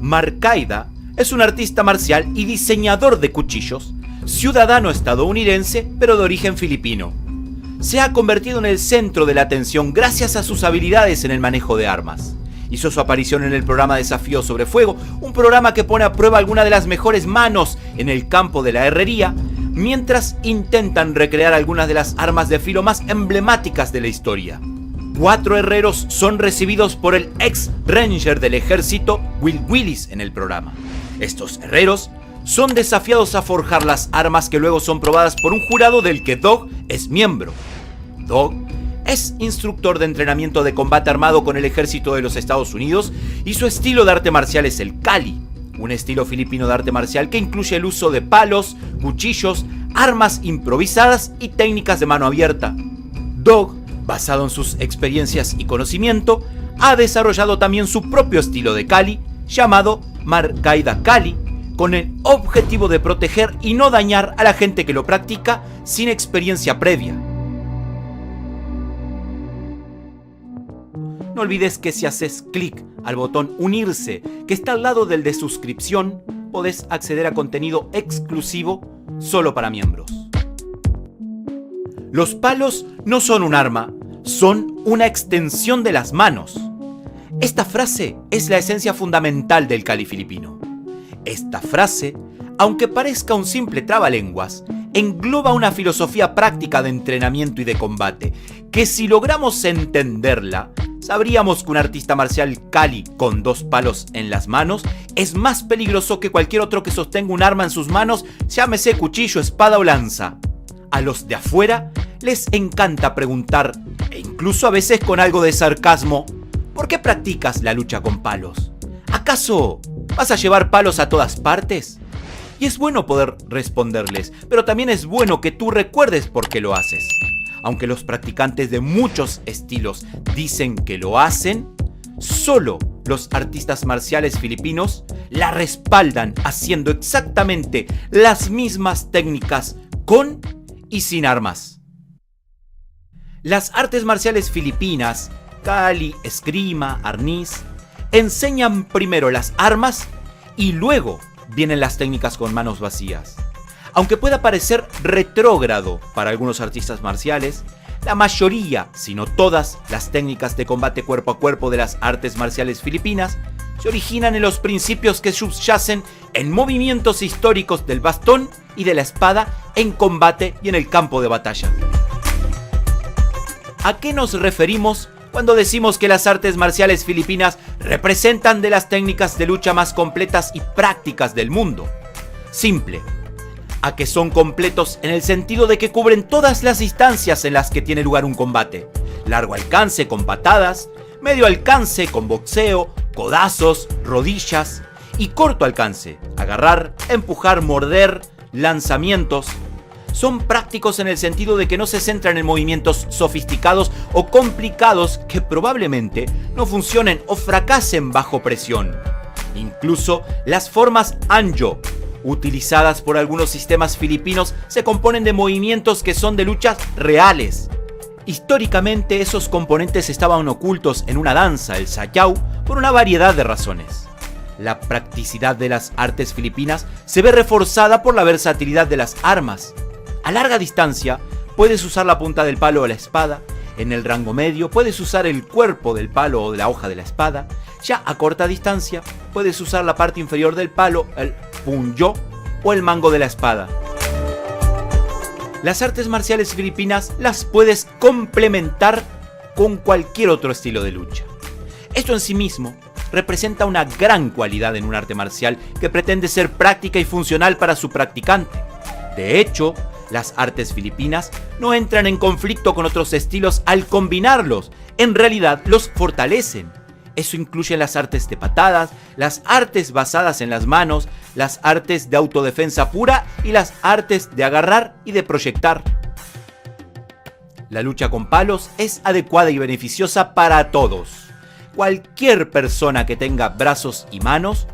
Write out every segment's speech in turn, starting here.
Marcaida es un artista marcial y diseñador de cuchillos, ciudadano estadounidense pero de origen filipino. Se ha convertido en el centro de la atención gracias a sus habilidades en el manejo de armas. Hizo su aparición en el programa Desafío sobre Fuego, un programa que pone a prueba algunas de las mejores manos en el campo de la herrería, mientras intentan recrear algunas de las armas de filo más emblemáticas de la historia. 4 herreros son recibidos por el ex Ranger del ejército Will Willis en el programa. Estos herreros son desafiados a forjar las armas que luego son probadas por un jurado del que Dog es miembro. Dog es instructor de entrenamiento de combate armado con el ejército de los Estados Unidos y su estilo de arte marcial es el Kali, un estilo filipino de arte marcial que incluye el uso de palos, cuchillos, armas improvisadas y técnicas de mano abierta. Dog, basado en sus experiencias y conocimiento, ha desarrollado también su propio estilo de Kali, llamado Marcaida Kali, con el objetivo de proteger y no dañar a la gente que lo practica sin experiencia previa. No olvides que si haces clic al botón unirse, que está al lado del de suscripción, podés acceder a contenido exclusivo solo para miembros. Los palos no son un arma, son una extensión de las manos. Esta frase es la esencia fundamental del Kali filipino. Esta frase, aunque parezca un simple trabalenguas, engloba una filosofía práctica de entrenamiento y de combate, que si logramos entenderla, sabríamos que un artista marcial Kali con 2 palos en las manos es más peligroso que cualquier otro que sostenga un arma en sus manos, llámese cuchillo, espada o lanza. A los de afuera les encanta preguntar, e incluso a veces con algo de sarcasmo, ¿por qué practicas la lucha con palos? ¿Acaso vas a llevar palos a todas partes? Y es bueno poder responderles, pero también es bueno que tú recuerdes por qué lo haces. Aunque los practicantes de muchos estilos dicen que lo hacen, solo los artistas marciales filipinos la respaldan haciendo exactamente las mismas técnicas con y sin armas. Las artes marciales filipinas, Kali, esgrima, arnis, enseñan primero las armas y luego vienen las técnicas con manos vacías. Aunque pueda parecer retrógrado para algunos artistas marciales, la mayoría, si no todas, las técnicas de combate cuerpo a cuerpo de las artes marciales filipinas se originan en los principios que subyacen en movimientos históricos del bastón y de la espada en combate y en el campo de batalla. ¿A qué nos referimos cuando decimos que las artes marciales filipinas representan de las técnicas de lucha más completas y prácticas del mundo? Simple. A que son completos en el sentido de que cubren todas las distancias en las que tiene lugar un combate. Largo alcance con patadas, medio alcance con boxeo, codazos, rodillas y corto alcance, agarrar, empujar, morder, lanzamientos. Son prácticos en el sentido de que no se centran en movimientos sofisticados o complicados que probablemente no funcionen o fracasen bajo presión. Incluso las formas Anjo, utilizadas por algunos sistemas filipinos, se componen de movimientos que son de luchas reales. Históricamente esos componentes estaban ocultos en una danza, el Sayaw, por una variedad de razones. La practicidad de las artes filipinas se ve reforzada por la versatilidad de las armas. A larga distancia puedes usar la punta del palo o la espada. En el rango medio puedes usar el cuerpo del palo o de la hoja de la espada. Ya a corta distancia puedes usar la parte inferior del palo, el punyo o el mango de la espada. Las artes marciales filipinas las puedes complementar con cualquier otro estilo de lucha. Esto en sí mismo representa una gran cualidad en un arte marcial que pretende ser práctica y funcional para su practicante. De hecho, las artes filipinas no entran en conflicto con otros estilos al combinarlos, en realidad los fortalecen. Eso incluye las artes de patadas, las artes basadas en las manos, las artes de autodefensa pura y las artes de agarrar y de proyectar. La lucha con palos es adecuada y beneficiosa para todos. Cualquier persona que tenga brazos y manos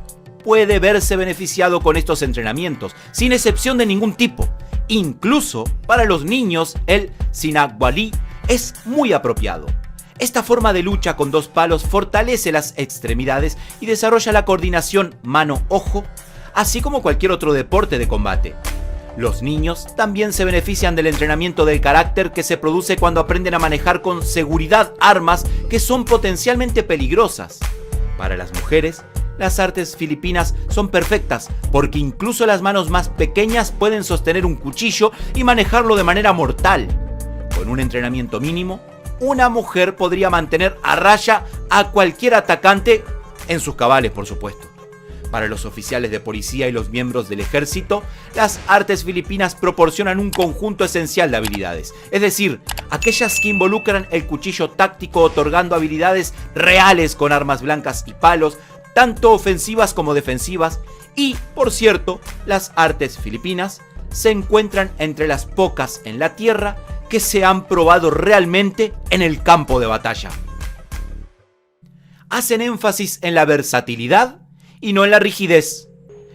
puede verse beneficiado con estos entrenamientos, sin excepción de ningún tipo. Incluso para los niños el Sinakwali es muy apropiado. Esta forma de lucha con 2 palos fortalece las extremidades y desarrolla la coordinación mano-ojo, así como cualquier otro deporte de combate. Los niños también se benefician del entrenamiento del carácter que se produce cuando aprenden a manejar con seguridad armas que son potencialmente peligrosas. Para las mujeres, las artes filipinas son perfectas porque incluso las manos más pequeñas pueden sostener un cuchillo y manejarlo de manera mortal. Con un entrenamiento mínimo, una mujer podría mantener a raya a cualquier atacante en sus cabales, por supuesto. Para los oficiales de policía y los miembros del ejército, las artes filipinas proporcionan un conjunto esencial de habilidades, es decir, aquellas que involucran el cuchillo táctico otorgando habilidades reales con armas blancas y palos, tanto ofensivas como defensivas, y, por cierto, las artes filipinas se encuentran entre las pocas en la tierra que se han probado realmente en el campo de batalla. Hacen énfasis en la versatilidad y no en la rigidez.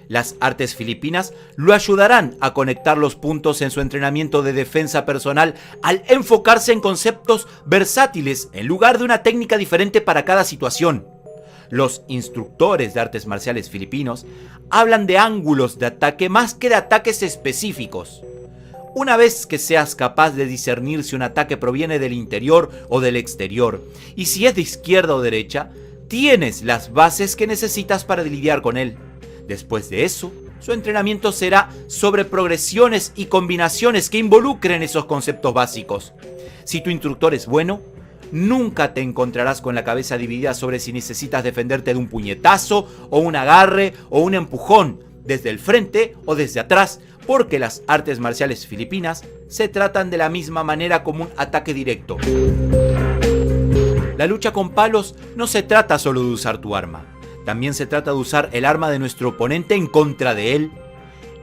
Las artes filipinas lo ayudarán a conectar los puntos en su entrenamiento de defensa personal al enfocarse en conceptos versátiles en lugar de una técnica diferente para cada situación. Los instructores de artes marciales filipinos hablan de ángulos de ataque más que de ataques específicos. Una vez que seas capaz de discernir si un ataque proviene del interior o del exterior, y si es de izquierda o derecha, tienes las bases que necesitas para lidiar con él. Después de eso, su entrenamiento será sobre progresiones y combinaciones que involucren esos conceptos básicos. Si tu instructor es bueno, nunca te encontrarás con la cabeza dividida sobre si necesitas defenderte de un puñetazo o un agarre o un empujón, desde el frente o desde atrás, porque las artes marciales filipinas se tratan de la misma manera como un ataque directo. La lucha con palos no se trata solo de usar tu arma, también se trata de usar el arma de nuestro oponente en contra de él.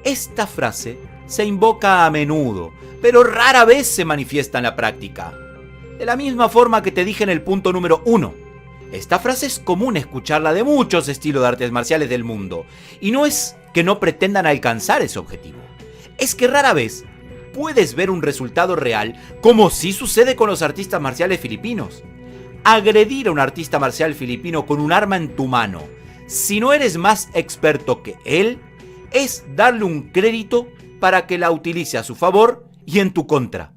Esta frase se invoca a menudo, pero rara vez se manifiesta en la práctica. De la misma forma que te dije en el punto número 1, esta frase es común escucharla de muchos estilos de artes marciales del mundo, y no es que no pretendan alcanzar ese objetivo, es que rara vez puedes ver un resultado real como sí sucede con los artistas marciales filipinos. Agredir a un artista marcial filipino con un arma en tu mano, si no eres más experto que él, es darle un crédito para que la utilice a su favor y en tu contra.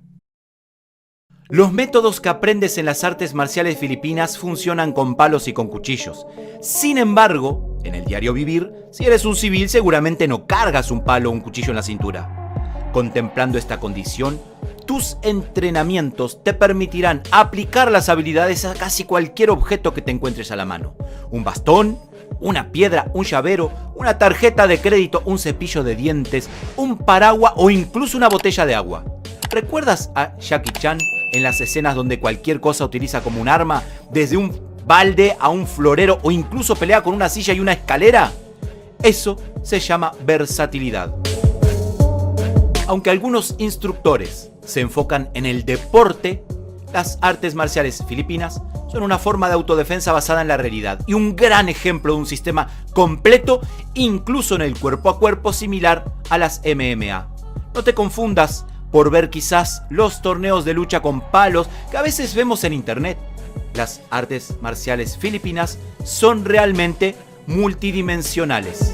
Los métodos que aprendes en las artes marciales filipinas funcionan con palos y con cuchillos. Sin embargo, en el diario vivir, si eres un civil seguramente no cargas un palo o un cuchillo en la cintura. Contemplando esta condición, tus entrenamientos te permitirán aplicar las habilidades a casi cualquier objeto que te encuentres a la mano. Un bastón, una piedra, un llavero, una tarjeta de crédito, un cepillo de dientes, un paraguas o incluso una botella de agua. ¿Recuerdas a Jackie Chan en las escenas donde cualquier cosa utiliza como un arma, desde un balde a un florero o incluso pelea con una silla y una escalera? Eso se llama versatilidad. Aunque algunos instructores se enfocan en el deporte, las artes marciales filipinas son una forma de autodefensa basada en la realidad y un gran ejemplo de un sistema completo, incluso en el cuerpo a cuerpo, similar a las MMA. No te confundas por ver quizás los torneos de lucha con palos que a veces vemos en internet. Las artes marciales filipinas son realmente multidimensionales.